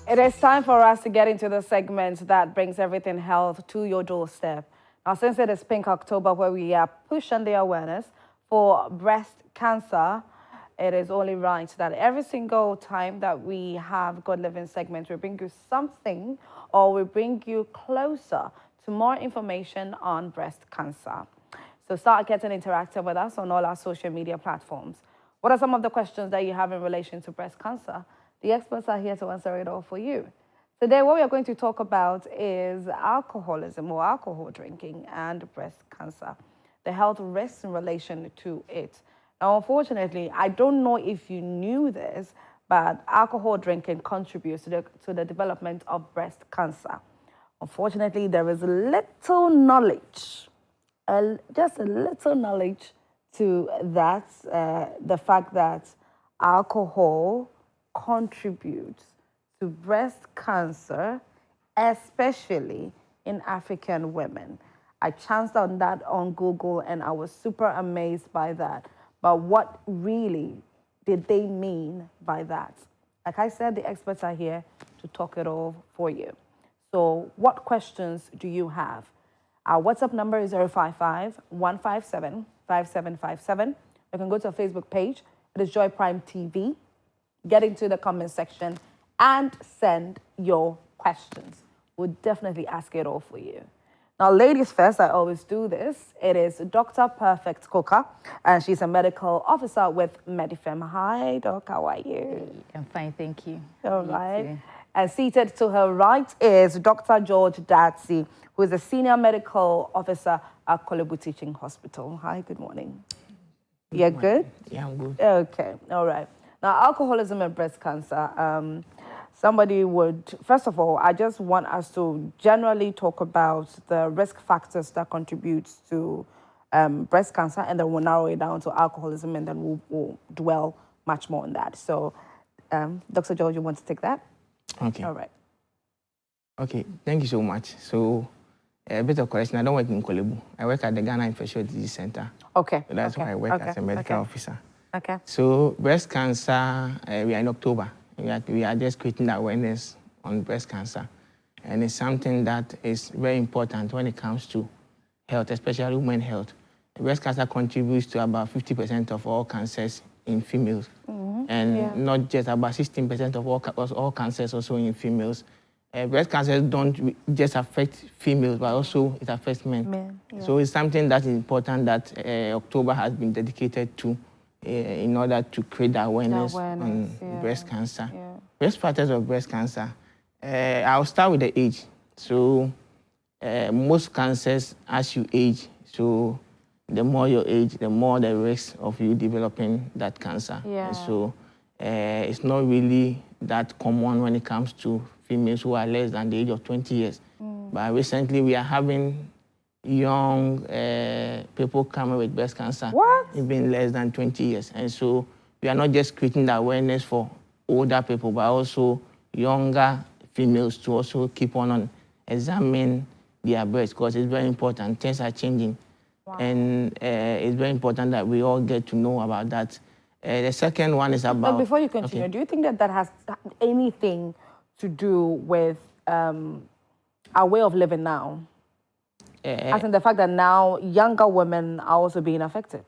It is time for us to get into the segment that brings everything health to your doorstep. Now, since it is Pink October, where we are pushing the awareness for breast cancer, it is only right that every single time that we have Good Living segment, we bring you something or we bring you closer to more information on breast cancer. So start getting interactive with us on all our social media platforms. What are some of the questions that you have in relation to breast cancer? The experts are here to answer it all for you. Today, what we are going to talk about is alcoholism or alcohol drinking and breast cancer, the health risks in relation to it. Now, unfortunately, I don't know if you knew this, but alcohol drinking contributes to the development of breast cancer. Unfortunately, there is little knowledge, just a little knowledge to that, the fact that alcohol contributes to breast cancer, especially in African women. I chanced on that on Google and I was super amazed by that. But what really did they mean by that? Like I said, the experts are here to talk it all for you. So what questions do you have? Our WhatsApp number is 055-157-5757. You can go to our Facebook page. It is Joy Prime TV. Get into the comment section and send your questions. We'll definitely ask it all for you. Now, ladies first, I always do this. It is Dr. Perfect Coker, and she's a medical officer with Medifem. Hi, Doc, how are you? I'm fine, thank you. All right. And seated to her right is Dr. George Datsi, who is a senior medical officer at Kolebu Teaching Hospital. Hi, good morning. You're good? Yeah, I'm good. Okay, all right. Now, alcoholism and breast cancer. Somebody would, first of all, I just want us to generally talk about the risk factors that contribute to breast cancer, and then we'll narrow it down to alcoholism, and then we'll dwell much more on that. So, Dr. George, you want to take that? Okay. All right. Okay, thank you so much. So, a bit of correction, I don't work in Kolebu. I work at the Ghana Infectious Disease Center. Okay. So that's why I work as a medical officer. Okay. So, breast cancer, we are in October. We are just creating the awareness on breast cancer. And it's something that is very important when it comes to health, especially women's health. Breast cancer contributes to about 50% of all cancers in females. And not just about 16% of all cancers also in females. Breast cancers don't just affect females, but also it affects men. So it's something that is important that October has been dedicated to in order to create the awareness on breast cancer. Risk factors of breast cancer. I'll start with the age. So most cancers, as you age, so the more you age, the more the risk of you developing that cancer. And so it's not really that common when it comes to females who are less than the age of 20 years. But recently we are having young people coming with breast cancer, even less than 20 years. And so we are not just creating the awareness for older people, but also younger females to also keep on examining their breasts, because it's very important. Things are changing. And it's very important that we all get to know about that. The second one is about... But before you continue, do you think that that has anything to do with our way of living now? As in the fact that now younger women are also being affected?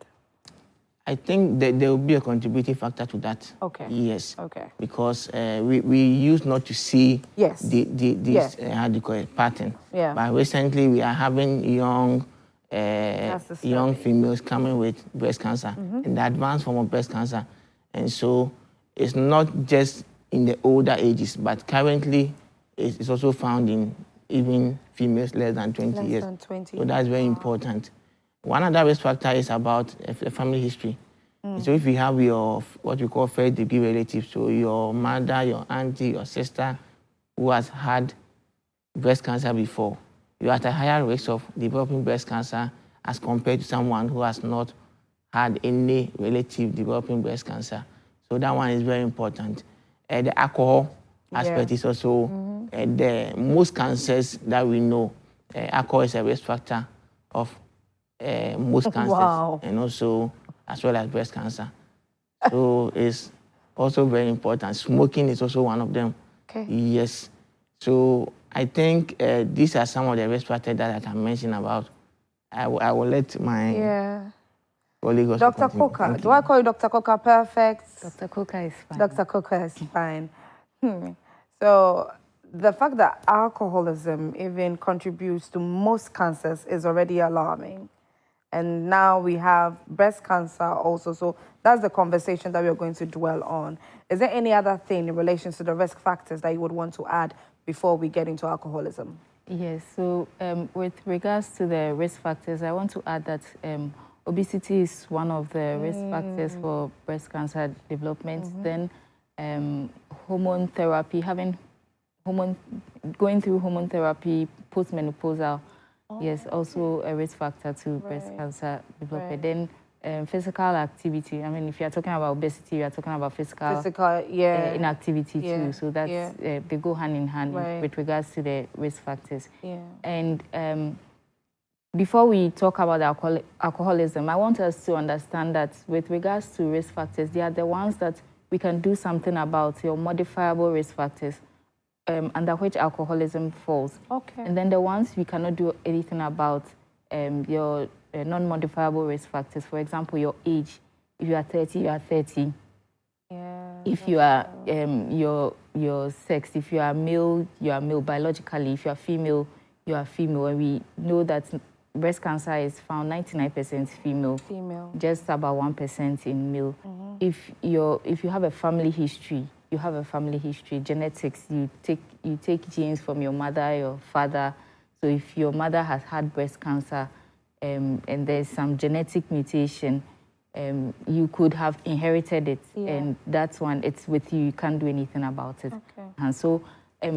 I think that there will be a contributing factor to that. Okay. Yes. Okay. Because we used not to see this how do you call it, pattern. But recently we are having young females coming with breast cancer, and the advanced form of breast cancer. And so it's not just in the older ages, but currently it's also found in even females less than 20 years. So that's very important. One other risk factor is about the family history. So if you have your, what we call first degree relatives, so your mother, your auntie, your sister, who has had breast cancer before, you're at a higher risk of developing breast cancer as compared to someone who has not had any relative developing breast cancer. So that one is very important. The alcohol aspect is also the most cancers that we know. Alcohol is a risk factor of most cancers, and also as well as breast cancer. So it's also very important. Smoking is also one of them. Okay. Yes. So I think these are some of the risk factors that I can mention about. I will let my colleague also Dr. continue. Coker. Do I call you Dr. Coker? Perfect. Dr. Coker is fine. Dr. Coker is fine. So the fact that alcoholism even contributes to most cancers is already alarming. And now we have breast cancer also. So that's the conversation that we're going to dwell on. Is there any other thing in relation to the risk factors that you would want to add before we get into alcoholism? Yes, so with regards to the risk factors, I want to add that obesity is one of the risk factors for breast cancer development. Then hormone therapy, going through hormone therapy, postmenopausal, yes, also a risk factor to breast cancer development. Then physical activity. I mean, if you're talking about obesity, you're talking about physical inactivity too. So that's they go hand in hand with regards to the risk factors. And before we talk about alcoholism, I want us to understand that with regards to risk factors, they are the ones that we can do something about, your modifiable risk factors, under which alcoholism falls. Okay. And then the ones we cannot do anything about, your non-modifiable risk factors. For example, your age. If you are 30, you are 30. If you are your sex, if you are male biologically. If you are female, you are female. And we know that breast cancer is found 99% female, just about 1% in male. If you have a family history, genetics. You take genes from your mother, your father. So if your mother has had breast cancer, and there's some genetic mutation, you could have inherited it, and that's one. It's with you. You can't do anything about it. Okay. And so,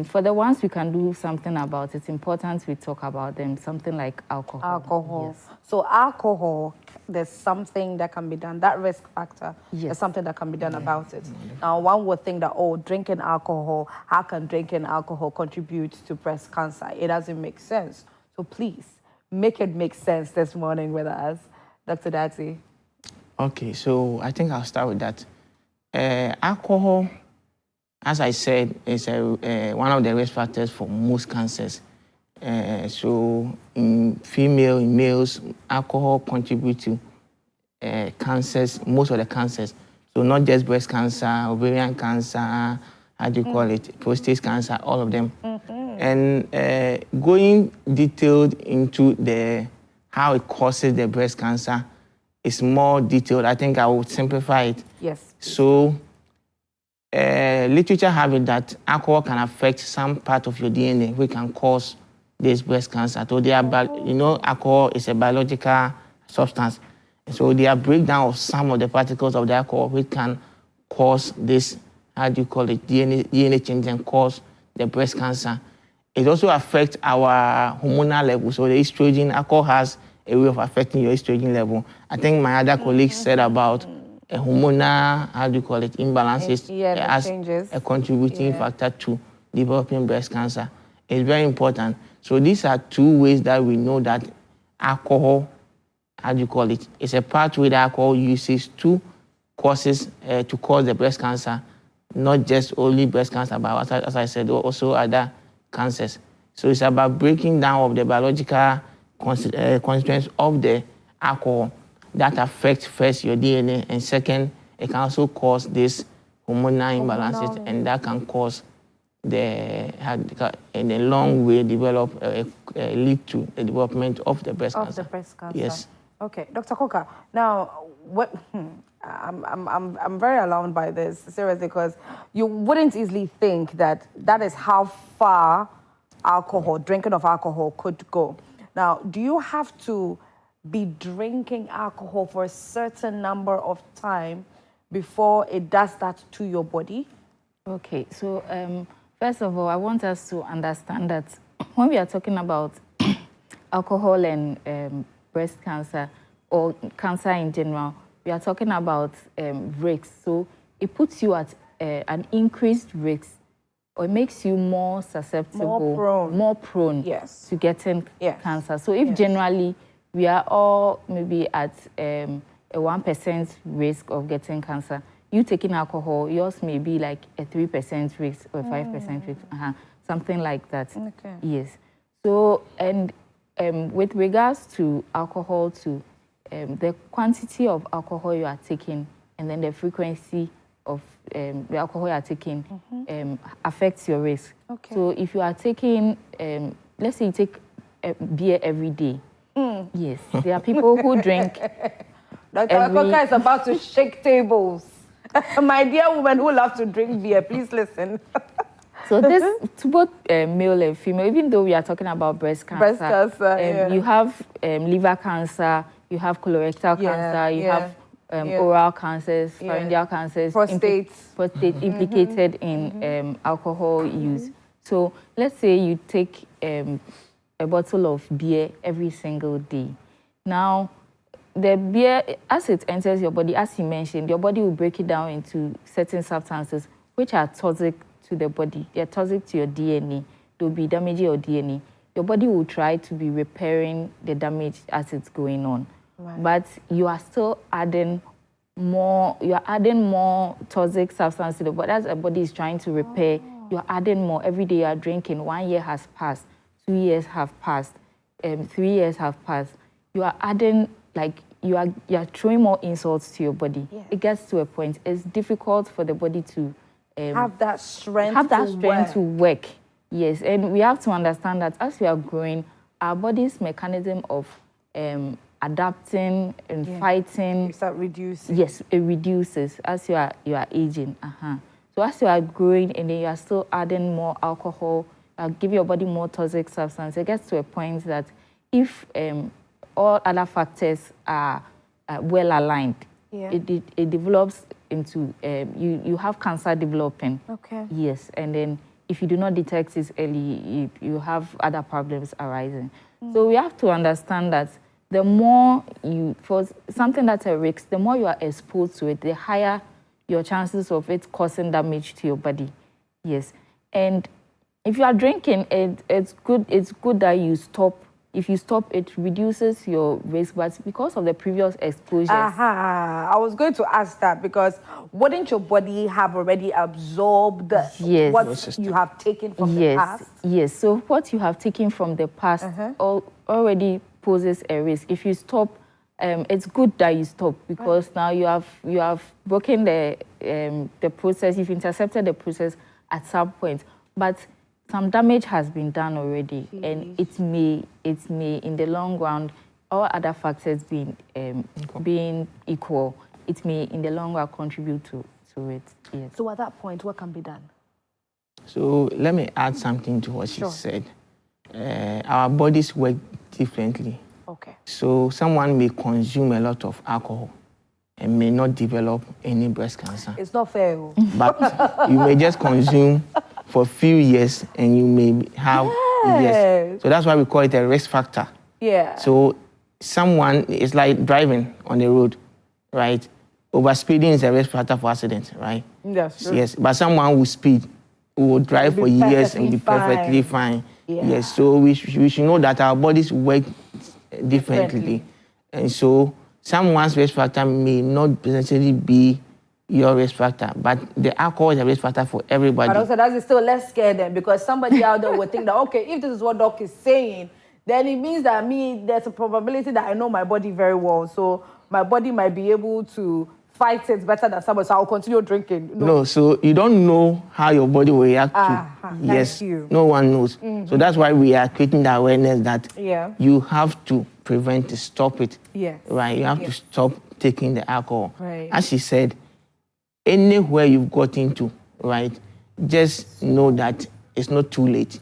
for the ones we can do something about, it's important we talk about them. Something like alcohol. Yes. So alcohol, there's something that can be done. That risk factor, there's something that can be done about it. Now, one would think that, oh, drinking alcohol, how can drinking alcohol contribute to breast cancer? It doesn't make sense. So please, make it make sense this morning with us. Dr. Dati. Okay, so I think I'll start with that. Alcohol, as I said, is one of the risk factors for most cancers. So in males, alcohol contributes to cancers, most of the cancers. So not just breast cancer, ovarian cancer, how do you call it, prostate cancer, all of them. And going detailed into how it causes the breast cancer is more detailed. I think I would simplify it. Yes. So literature have it that alcohol can affect some part of your DNA, which can cause this breast cancer. So alcohol is a biological substance. So there are breakdown of some of the particles of the alcohol which can cause this, how do you call it, DNA change and cause the breast cancer. It also affects our hormonal level. So the estrogen, alcohol has a way of affecting your estrogen level. I think my other colleagues said about a hormonal, how do you call it, imbalances as a contributing factor to developing breast cancer. It's very important. So these are two ways that we know that alcohol, how do you call it, is a pathway that alcohol uses to cause the breast cancer, not just only breast cancer, but as I said, also other cancers. So it's about breaking down of the biological constituents of the alcohol that affect first your DNA, and second, it can also cause this hormonal imbalances, and that can cause in a long way lead to the development of the breast cancer. Of the breast cancer. Yes. Okay, Dr. Coker. Now, I'm very alarmed by this, seriously, because you wouldn't easily think that is how far drinking of alcohol could go. Now, do you have to be drinking alcohol for a certain number of time before it does that to your body? Okay, so first of all, I want us to understand that when we are talking about alcohol and breast cancer or cancer in general, we are talking about risks. So it puts you at an increased risk, or it makes you more susceptible, more prone to getting cancer. So if generally we are all maybe at a 1% risk of getting cancer, you taking alcohol, yours may be like a 3% risk or 5% risk, something like that. Okay. Yes. So, and with regards to alcohol too, the quantity of alcohol you are taking and then the frequency of the alcohol you are taking affects your risk. Okay. So if you are taking, let's say you take beer every day, yes, there are people who drink. Dr. Akoka is about to shake tables. My dear woman who loves to drink beer, please listen. So this, to both male and female, even though we are talking about breast cancer, you have liver cancer, you have colorectal cancer, you have oral cancers, pharyngeal cancers, prostate implicated in alcohol use. So let's say you take a bottle of beer every single day. Now, the beer, as it enters your body, as you mentioned, your body will break it down into certain substances which are toxic to the body. They're toxic to your DNA. They'll be damaging your DNA. Your body will try to be repairing the damage as it's going on. Right. But you are still adding more, you are adding more toxic substance to the body. As the body is trying to repair, you are adding more. Every day you are drinking. 1 year has passed. 2 years have passed. 3 years have passed. You are adding, like, you are throwing more insults to your body. Yes. It gets to a point. It's difficult for the body to have that strength to work. Yes, and we have to understand that as we are growing, our body's mechanism of adapting and fighting, you start reducing. Yes, it reduces as you are aging. So as you are growing and then you are still adding more alcohol, give your body more toxic substance, it gets to a point that if all other factors are well aligned, it develops into you have cancer developing. Okay. Yes, and then if you do not detect it early, you have other problems arising. So we have to understand that the more for something that's a risk, the more you are exposed to it, the higher your chances of it causing damage to your body. Yes, and if you are drinking, it's good that you stop. If you stop, it reduces your risk, but because of the previous exposures. I was going to ask that, because wouldn't your body have already absorbed what you have taken from the past? Yes, so what you have taken from the past already poses a risk. If you stop, it's good that you stop, because now you have broken the process, you've intercepted the process at some point, but some damage has been done already, and it may in the long run, all other factors being equal, it may in the long run contribute to it. Yes. So at that point, what can be done? So let me add something to what she said. Our bodies work differently. Okay. So someone may consume a lot of alcohol and may not develop any breast cancer. It's not fair. But you may just consume for a few years and you may have yes. So that's why we call it a risk factor. Yeah. So someone is like driving on the road, right? Overspeeding is a risk factor for accidents, right? Yes. True. Yes. But someone who speed will drive for years and be perfectly fine. Yeah. Yes. So we should know that our bodies work differently. And so someone's risk factor may not necessarily be your risk factor, but the alcohol is a risk factor for everybody. But also, that's still less scary then, because somebody out there would think that, okay, if this is what doc is saying, then it means that there's a probability that I know my body very well, so my body might be able to fight it better than somebody, so I'll continue drinking. No, so you don't know how your body will react to. Yes, no one knows. So that's why we are creating the awareness that you have to prevent it, stop it. Yes. Right, you have to stop taking the alcohol. Right. As she said, anywhere you've got into, right, just know that it's not too late.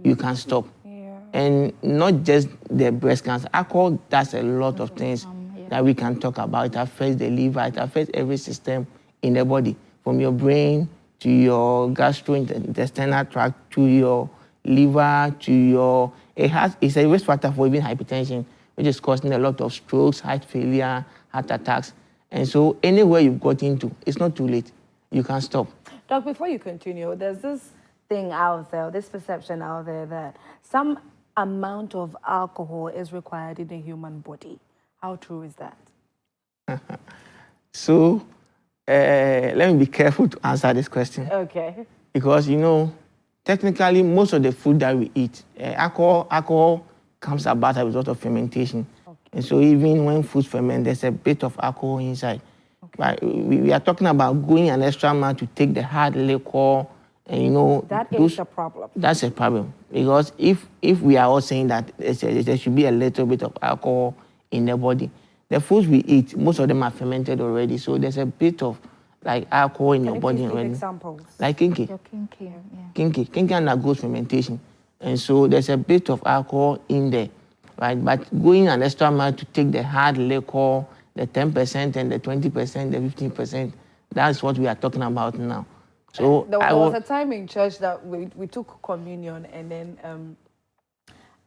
You can stop. Yeah. And not just the breast cancer. Alcohol does a lot of things that we can talk about. It affects the liver, it affects every system in the body, from your brain to your gastrointestinal tract to your liver to your... It's a risk factor for even hypertension, which is causing a lot of strokes, heart failure, heart attacks. And so anywhere you've got into, it's not too late. You can stop. Doc, before you continue, there's this thing out there, this perception out there that some amount of alcohol is required in the human body. How true is that? So let me be careful to answer this question. Okay. Because, you know, technically, most of the food that we eat, alcohol comes about as a result of fermentation. Okay. And so even when food ferment, there's a bit of alcohol inside. Okay. But we are talking about going an extra mile to take the hard liquor, and, you know... That is a problem. That's a problem. Because if we are all saying that there should be a little bit of alcohol in the body, the foods we eat, most of them are fermented already. So there's a bit of like alcohol in your body already. Examples? Like kinky. Kinky, yeah. Kinky undergoes fermentation. And so there's a bit of alcohol in there, right? But going an extra mile to take the hard liquor, the 10% and the 20%, the 15%, that's what we are talking about now. So there was a time in church that we took communion, and then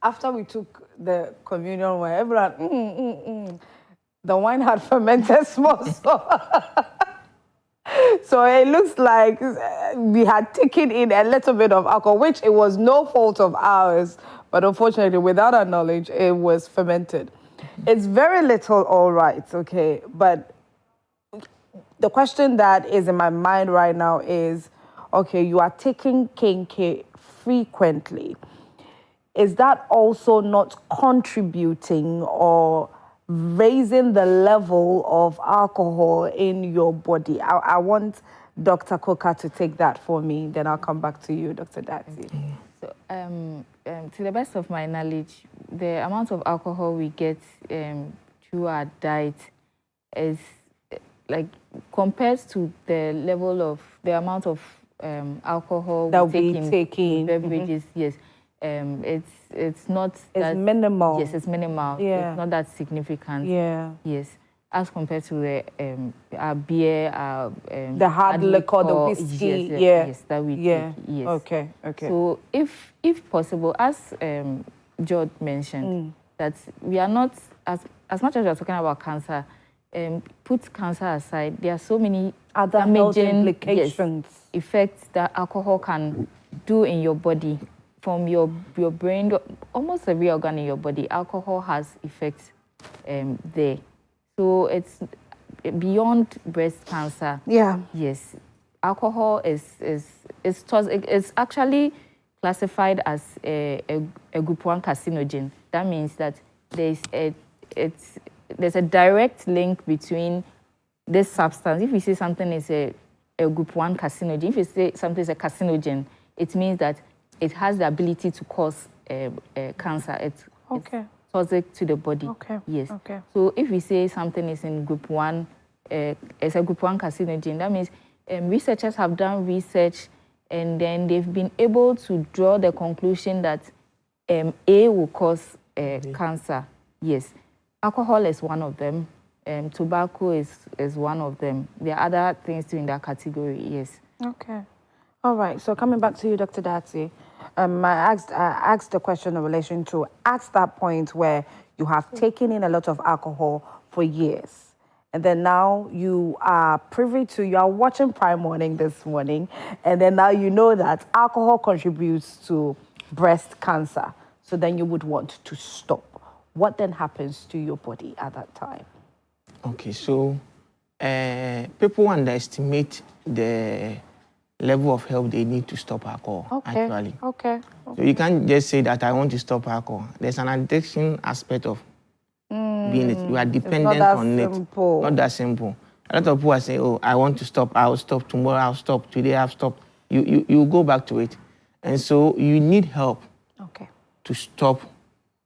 after we took the communion, where everyone, the wine had fermented small. So it looks like we had taken in a little bit of alcohol, which it was no fault of ours, but unfortunately, without our knowledge, it was fermented. It's very little, all right, okay, but the question that is in my mind right now is, okay, you are taking kinky frequently. Is that also not contributing or raising the level of alcohol in your body? I want Dr. Coker to take that for me, then I'll come back to you, Dr. Datsy. So, to the best of my knowledge, the amount of alcohol we get through our diet is like compared to the level of the amount of alcohol that we take in beverages. Yes, it's not. It's minimal. Yes, it's minimal. Yeah. It's not that significant. Yeah. Yes, as compared to the our beer, our the hard liquor, the whiskey. Yes, that we take. Yes. Okay. So if possible, as George mentioned, that we are not as much as we are talking about cancer. Put cancer aside, there are so many other health implications, effects that alcohol can do in your body, from your brain, almost every organ in your body. Alcohol has effects there. So it's beyond breast cancer. Yeah. Yes, alcohol is actually classified as a group 1 carcinogen. That means that there's a direct link between this substance. If we say something is a group 1 carcinogen, if we say something is a carcinogen, it means that it has the ability to cause cancer. It's toxic to the body. Okay. Yes. Okay. So if we say something is in group 1, it's a group 1 carcinogen, that means researchers have done research, and then they've been able to draw the conclusion that A will cause cancer. Yes. Alcohol is one of them. Tobacco is one of them. There are other things too in that category, yes. Okay. All right. So coming back to you, Dr. Datsy, I asked the question in relation to at that point where you have taken in a lot of alcohol for years, and then now you are you are watching Prime Morning this morning, and then now you know that alcohol contributes to breast cancer. So then you would want to stop. What then happens to your body at that time? Okay, so people underestimate the level of help they need to stop alcohol, actually. Okay. So you can't just say that I want to stop alcohol. There's an addiction aspect of being it. You are dependent on it. Not that simple. A lot of people are saying, oh, I want to stop, I'll stop, tomorrow I'll stop, today I'll stop. You go back to it. And so you need help to stop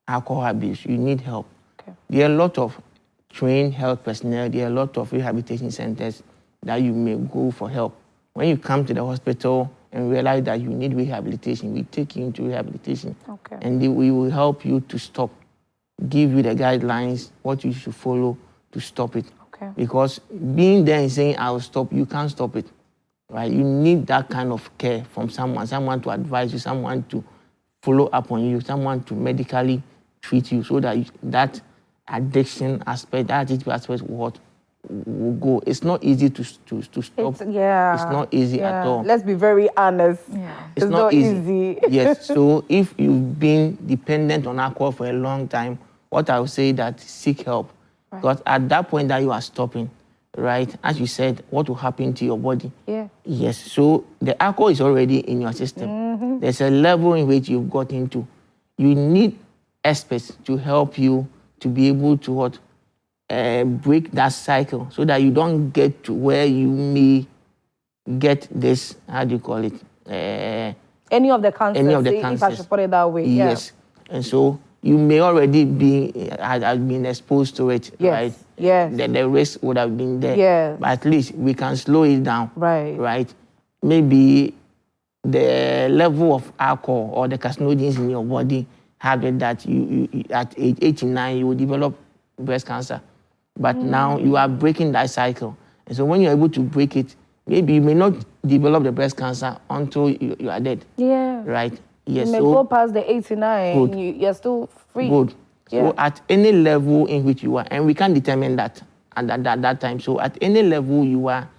alcohol abuse. You need help. There are a lot of trained health personnel. There are a lot of rehabilitation centers that you may go for help. When you come to the hospital and realize that you need rehabilitation, we take you into rehabilitation. And we will help you to stop, give you the guidelines, what you should follow to stop it. Because being there and saying, I'll stop, you can't stop it. Right? You need that kind of care from someone to advise you, someone to follow up on you, someone to medically treat you, so that that addiction aspect, that attitude aspect will go. It's not easy to stop. It's not easy at all. Let's be very honest. It's not easy. Yes. So if you've been dependent on alcohol for a long time, what I would say that seek help. Because at that point that you are stopping, right? As you said, what will happen to your body? Yeah. Yes. So the alcohol is already in your system. There's a level in which you've got into. You need experts to help you to be able to what break that cycle, so that you don't get to where you may get this. How do you call it? Any of the cancers. Any of the If I cancers. should put it that way. Yes. Yeah. And so you may already be have been exposed to it, Yes. right? Yes. The risk would have been there. Yes. But at least we can slow it down. Right. Right. Maybe the level of alcohol or the carcinogens in your body have it that you at age 89 you will develop breast cancer. But now you are breaking that cycle. And so when you're able to break it, maybe you may not develop the breast cancer until you are dead. Yeah. Right? Yes. You may go past the 89, Good. you're still free. Good. Yeah. So at any level in which you are, and we can determine that at that time. So at any level you are,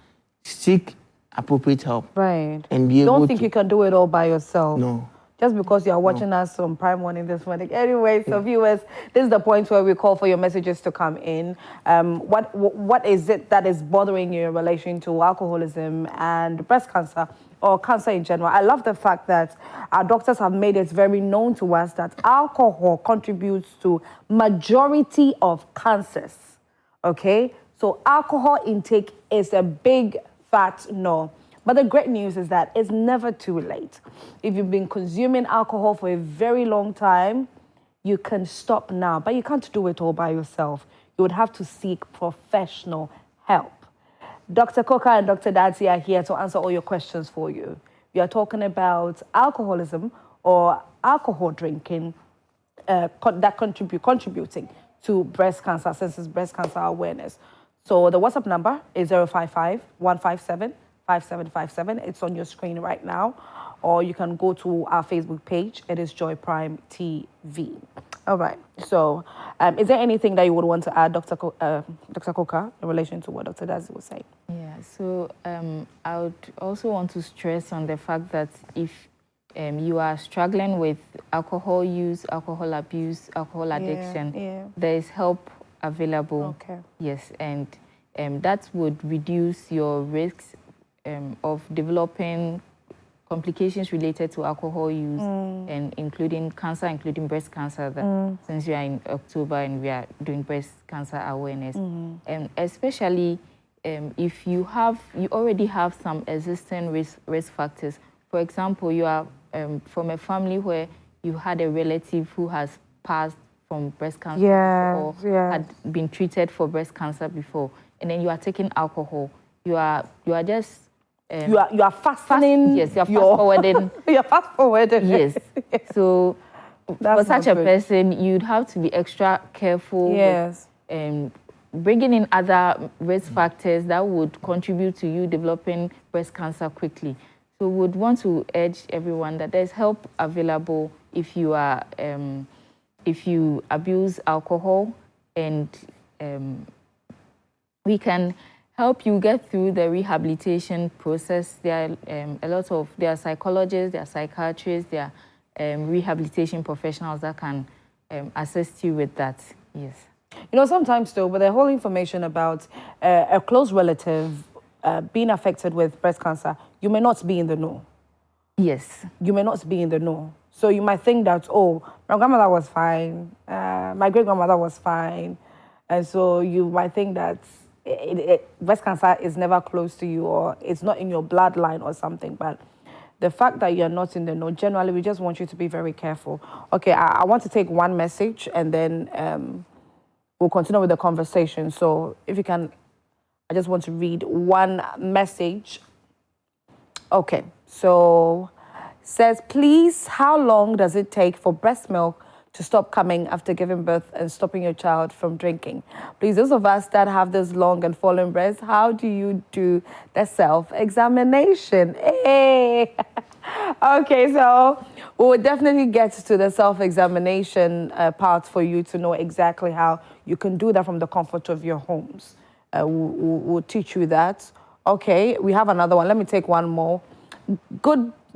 seek appropriate help. Right. And be able Don't think you can do it all by yourself. No. Just because you're watching us on Prime Morning this morning. Anyway, so viewers, this is the point where we call for your messages to come in. What is it that is bothering you in relation to alcoholism and breast cancer or cancer in general? I love the fact that our doctors have made it very known to us that alcohol contributes to majority of cancers, okay? So alcohol intake is a big fat no. But the great news is that it's never too late. If you've been consuming alcohol for a very long time, you can stop now, but you can't do it all by yourself. You would have to seek professional help. Dr. Coker and Dr. Dadzi are here to answer all your questions for you. We are talking about alcoholism or alcohol drinking that contributing to breast cancer, since it's breast cancer awareness. So the WhatsApp number is 055-157-5757. It's on your screen right now. Or you can go to our Facebook page. It is Joy Prime TV. All right. So is there anything that you would want to add, Dr. Coker, in relation to what Dr. Dazi was saying? Yeah. So I would also want to stress on the fact that if you are struggling with alcohol use, alcohol abuse, alcohol addiction, there is help available. Okay. Yes. And that would reduce your risks of developing complications related to alcohol use, and including cancer, including breast cancer, since we are in October and we are doing breast cancer awareness. And especially if you already have some existing risk factors. For example, you are from a family where you had a relative who has passed from breast cancer or had been treated for breast cancer before, and then you are taking alcohol. You are just you are fastening. Yes, you are fast forwarding. You are fast forwarding. Yes. So That's for such a person, you'd have to be extra careful. Yes. With, bringing in other risk factors that would contribute to you developing breast cancer quickly. So we would want to urge everyone that there's help available if you are if you abuse alcohol, and we can help you get through the rehabilitation process. There are psychologists, there are psychiatrists, there are rehabilitation professionals that can assist you with that. Yes. You know, sometimes though, with the whole information about a close relative being affected with breast cancer, you may not be in the know. Yes. You may not be in the know. So you might think that, oh, my grandmother was fine, my great-grandmother was fine. And so you might think that breast cancer is never close to you, or it's not in your bloodline or something. But the fact that you're not in the know, generally, we just want you to be very careful. Okay, I want to take one message, and then we'll continue with the conversation. So if you can, I just want to read one message. Okay, so says, please, how long does it take for breast milk to stop coming after giving birth and stopping your child from drinking? Please, those of us that have this long and fallen breast, how do you do the self-examination? Hey! Okay, so we'll definitely get to the self-examination part for you to know exactly how you can do that from the comfort of your homes. We'll teach you that. Okay, we have another one. Let me take one more.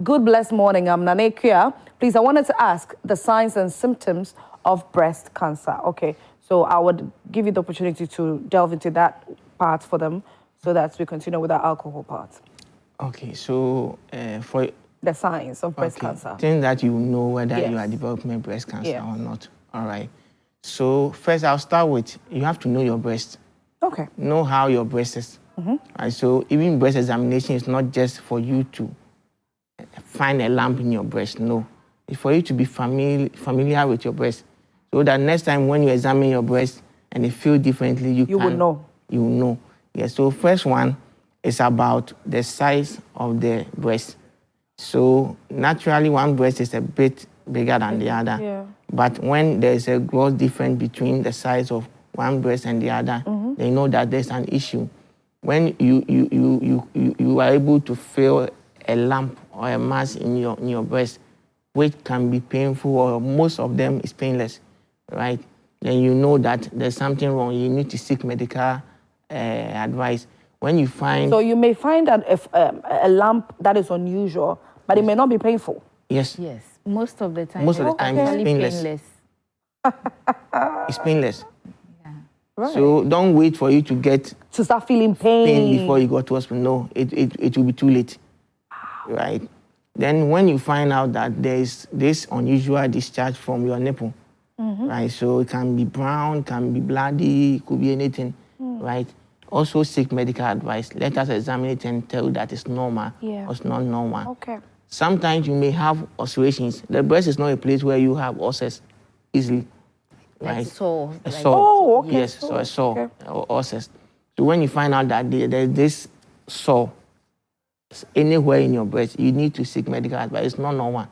Good blessed morning. I'm Nanekia. Please, I wanted to ask the signs and symptoms of breast cancer. Okay, so I would give you the opportunity to delve into that part for them so that we continue with the alcohol part? Okay, so for the signs of breast cancer. Things that you know whether Yes. you are developing breast cancer Yes. or not. All right. So first, I'll start with you have to know your breast. Okay. Know how your breast is. Right. So even breast examination is not just for you to find a lump in your breast. No, it's for you to be familiar with your breast, so that next time when you examine your breast and it feels differently, you will know. You will know. Yes. So first one is about the size of the breast. So naturally, one breast is a bit bigger than the other. Yeah. But when there's a gross difference between the size of one breast and the other, they know that there's an issue. When you are able to feel a lump or a mass in your breast, which can be painful, or most of them is painless, right? Then you know that there's something wrong. You need to seek medical advice. When you find... So you may find that if a lump that is unusual, but it may not be painful. Yes. Yes. Most of the time. Most of the time it's painless. It's painless. Yeah. Right. So don't wait for you to start feeling pain before you go to hospital. No, it will be too late. Right? Then when you find out that there is this unusual discharge from your nipple, right? So it can be brown, can be bloody, it could be anything, right? Also seek medical advice. Let us examine it and tell you that it's normal or it's not normal. Okay. Sometimes you may have ulcerations. The breast is not a place where you have ulcers easily. Right? Like sore. A sore. Oh, okay. Yes, so a sore or ulcers. So when you find out that there's this sore anywhere in your breast, you need to seek medical advice. It's not normal.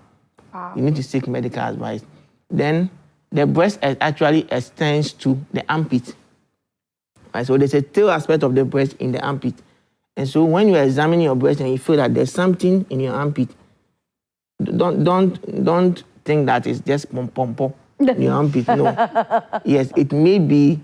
Wow. You need to seek medical advice. Then the breast actually extends to the armpit. Right? So there's a tail aspect of the breast in the armpit. And so when you are examining your breast and you feel that there's something in your armpit, don't think that it's just pom in your armpit. No. Yes, it may be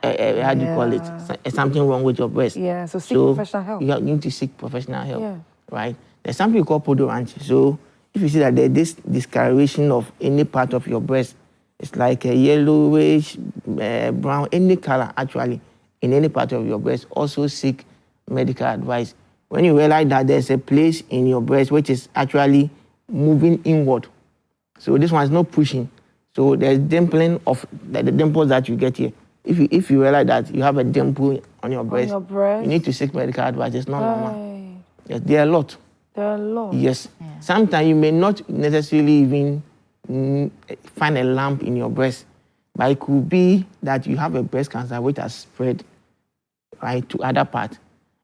how do you call it? Something wrong with your breast. Yeah, so seek professional help. You need to seek professional help. Right? There's something we call podoranch. So if you see that there's this discoloration of any part of your breast, it's like a yellowish, brown, any color actually in any part of your breast, also seek medical advice. When you realize that there's a place in your breast which is actually moving inward, so this one is not pushing, so there's dimpling of the dimples that you get here. If you realize that you have a dimple on your breast, you need to seek medical advice. It's not normal. Yes, there are a lot. There are a lot. Yes. Yeah. Sometimes you may not necessarily even find a lump in your breast, but it could be that you have a breast cancer which has spread, right, to other parts.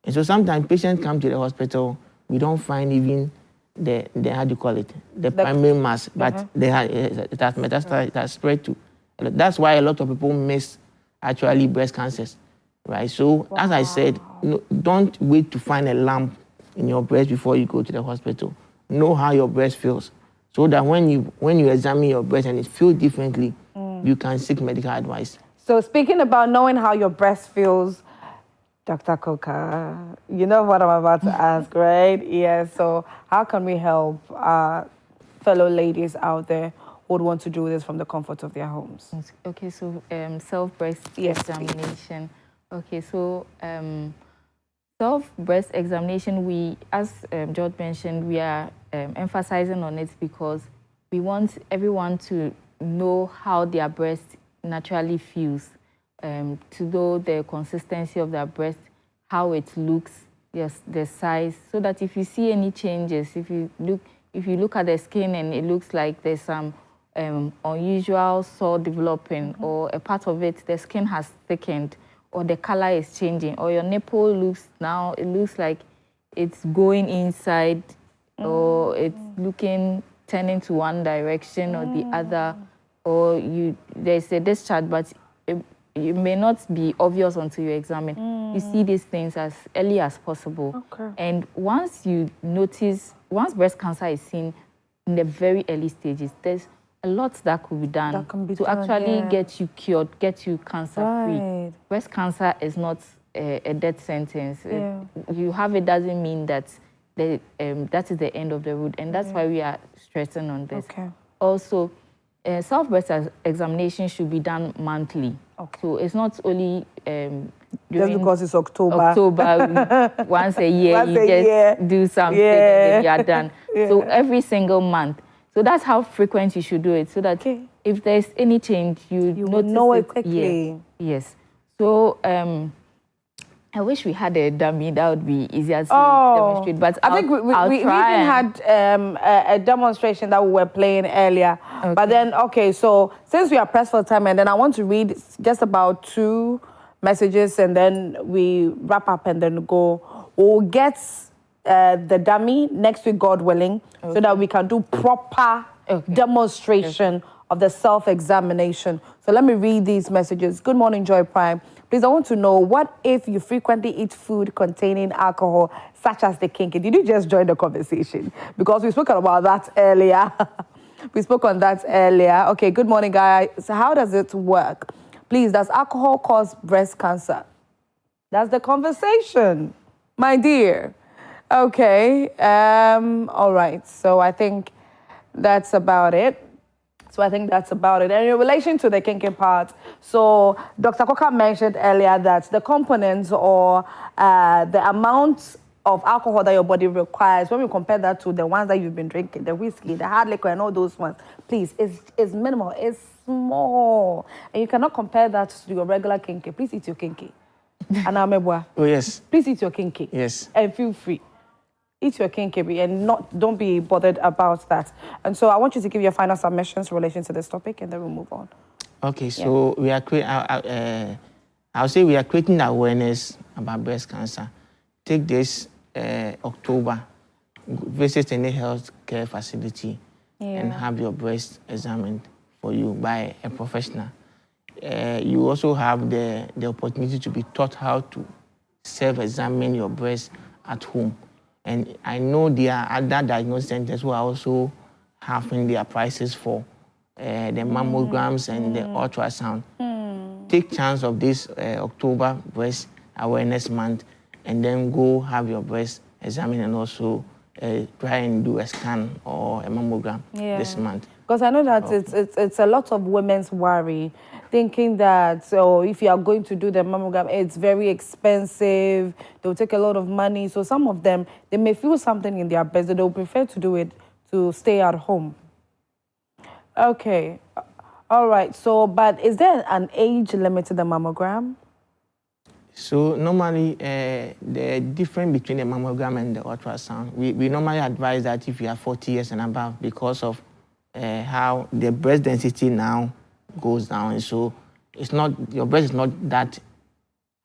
And so sometimes patients come to the hospital, we don't find even the how do you call it, the primary mass, but it has metastasized, it has spread to. That's why a lot of people miss actually breast cancers, right? So as I said, don't wait to find a lump in your breast before you go to the hospital. Know how your breast feels, so that when you examine your breast and it feels differently, you can seek medical advice. So speaking about knowing how your breast feels, Dr. Coker, you know what I'm about to ask, right? Yeah, so how can we help fellow ladies out there who would want to do this from the comfort of their homes? Okay, so self-breast examination. Okay, so self-breast examination, we, as George mentioned, we are emphasizing on it because we want everyone to know how their breast naturally feels. To know the consistency of their breast, how it looks, yes, the size, so that if you see any changes, if you look at the skin and it looks like there's some unusual sore developing, or a part of it, the skin has thickened, or the color is changing, or your nipple looks like it's going inside, or it's turning to one direction or the other, or there's a discharge, but it may not be obvious until you examine. You see these things as early as possible. Okay. And once breast cancer is seen in the very early stages, there's a lot that could be done to actually get you cured, get you cancer-free. Right. Breast cancer is not a death sentence. You have it doesn't mean that that is the end of the road, and that's why we are stressing on this. Okay. Also, Self-breast examination should be done monthly. Okay. So it's not only just because it's October. Once a year, you just do something and then you are done. So every single month. So that's how frequent you should do it, so that if there's any change, you know it quickly. Yeah. Yes. So I wish we had a dummy. That would be easier to demonstrate. But I think we even had a demonstration that we were playing earlier. Okay. But then, so since we are pressed for time, and then I want to read just about 2 messages, and then we wrap up and then go. We'll get the dummy next week, God willing, so that we can do proper demonstration of the self-examination. So let me read these messages. Good morning, Joy Prime. Please, I want to know, what if you frequently eat food containing alcohol, such as the kinky? Did you just join the conversation? Because we spoke about that earlier. We spoke on that earlier. Okay, good morning, guys. So how does it work? Please, does alcohol cause breast cancer? That's the conversation, my dear. Okay, all right. So I think that's about it. And in relation to the kinky part, so Dr. Coker mentioned earlier that the components or the amount of alcohol that your body requires, when we compare that to the ones that you've been drinking, the whiskey, the hard liquor, and all those ones, please, it's minimal, it's small. And you cannot compare that to your regular kinky. Please eat your kinky. Oh, yes. Please eat your kinky. Yes. And feel free. Eat your kinky and don't be bothered about that. And so I want you to give your final submissions in relation to this topic, and then we'll move on. Okay, so we are I'll say we are creating awareness about breast cancer. Take this October, visit any health care facility and have your breast examined for you by a professional. You also have the opportunity to be taught how to self-examine your breast at home. And I know there are other diagnosis centers who are also having their prices for the mammograms and the ultrasound. Take chance of this October Breast Awareness Month, and then go have your breast examined, and also try and do a scan or a mammogram this month. Because I know that it's a lot of women's worry, thinking that if you are going to do the mammogram, it's very expensive, they'll take a lot of money. So some of them, they may feel something in their breast, they'll prefer to do it to stay at home. Okay. All right. So, but is there an age limit to the mammogram? So normally, the difference between the mammogram and the ultrasound, we normally advise that if you are 40 years and above, because of how the breast density now goes down, and so it's not, your breast is not that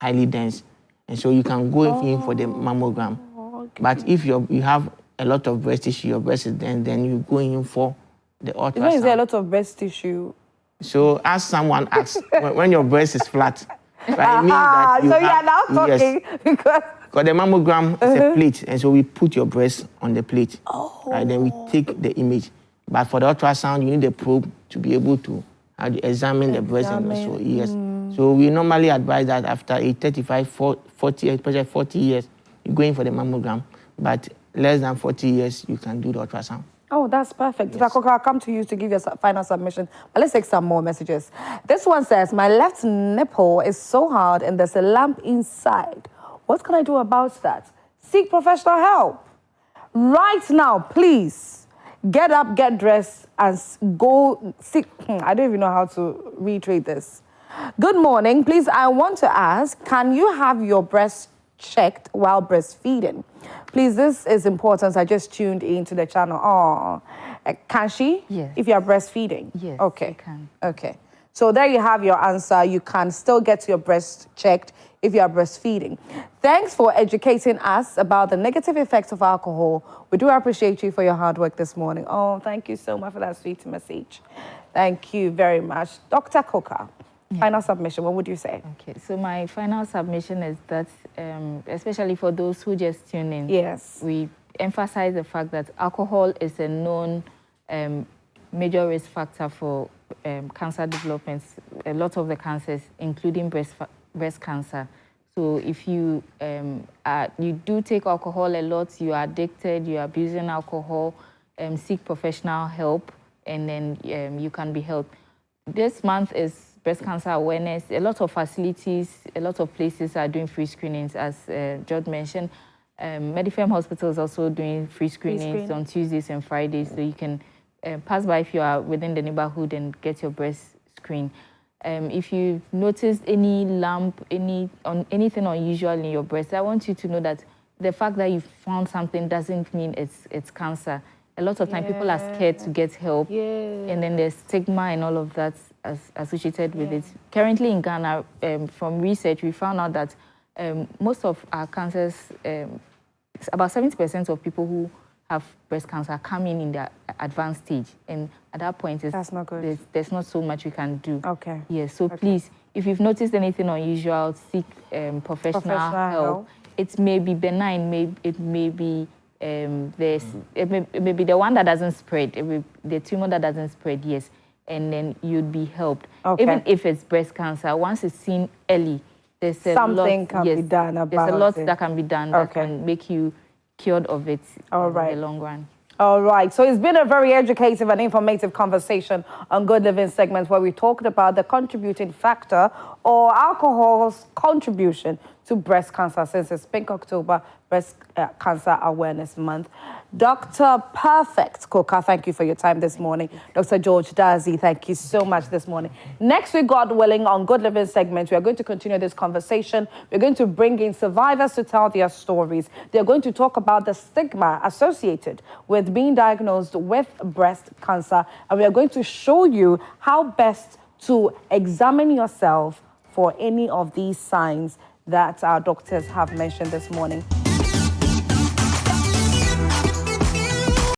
highly dense, and so you can go in for the mammogram. Okay. But if you have a lot of breast tissue, your breast is dense, then you go in for the ultrasound. Is there a lot of breast tissue? So as someone asks, when your breast is flat, right, it means that you are now talking because the mammogram is a plate, and so we put your breast on the plate. Right, then we take the image. But for the ultrasound, you need a probe to be able to examine the breast. And also, yes. So we normally advise that after a 35, 40, especially 40 years, you go in for the mammogram. But less than 40 years, you can do the ultrasound. Oh, that's perfect. Yes. I'll come to you to give your final submission. But let's take some more messages. This one says, my left nipple is so hard and there's a lump inside. What can I do about that? Seek professional help. Right now, please. Get up, get dressed, and go seek. I don't even know how to reiterate this. Good morning. Please, I want to ask, can you have your breast checked while breastfeeding? Please, this is important. I just tuned into the channel. Oh, can she? Yes. If you are breastfeeding? Yes, okay. you can. Okay. So there you have your answer. You can still get your breast checked if you are breastfeeding. Thanks for educating us about the negative effects of alcohol. We do appreciate you for your hard work this morning. Oh, thank you so much for that sweet message. Thank you very much. Dr. Coker, final submission, what would you say? Okay, so my final submission is that, especially for those who just tune in, yes, we emphasize the fact that alcohol is a known major risk factor for cancer development. A lot of the cancers, including breast cancer. So if you you do take alcohol a lot, you are addicted, you are abusing alcohol, seek professional help. and then you can be helped. This month is breast cancer awareness. A lot of facilities, a lot of places are doing free screenings, as George mentioned. Medifem Hospital is also doing free screenings on Tuesdays and Fridays, so you can pass by if you are within the neighborhood and get your breast screen. If you noticed any lump, anything unusual in your breast, I want you to know that the fact that you found something doesn't mean it's cancer. A lot of time people are scared to get help, and then there's stigma and all of that associated with it. Currently in Ghana, from research, we found out that most of our cancers, about 70% of people who have breast cancer come in the advanced stage, and at that point, that's not good. There's not so much we can do. Okay. Yes. So please, if you've noticed anything unusual, seek professional help. It may be benign. It may be it may be the one that doesn't spread. The tumor that doesn't spread. Yes, and then you'd be helped. Okay. Even if it's breast cancer, once it's seen early, there's something can be done about it. There's a lot that can be done that can make you cured of it in the long run. All right. So it's been a very educative and informative conversation on Good Living segment, where we talked about the contributing factor or alcohol's contribution to breast cancer, since it's Pink October, Breast Cancer Awareness Month. Dr. Perfect Coker, thank you for your time this morning. Dr. George Dazi, thank you so much this morning. Next week, God willing, on Good Living segment, we are going to continue this conversation. We're going to bring in survivors to tell their stories. They're going to talk about the stigma associated with being diagnosed with breast cancer. And we are going to show you how best to examine yourself for any of these signs that our doctors have mentioned this morning.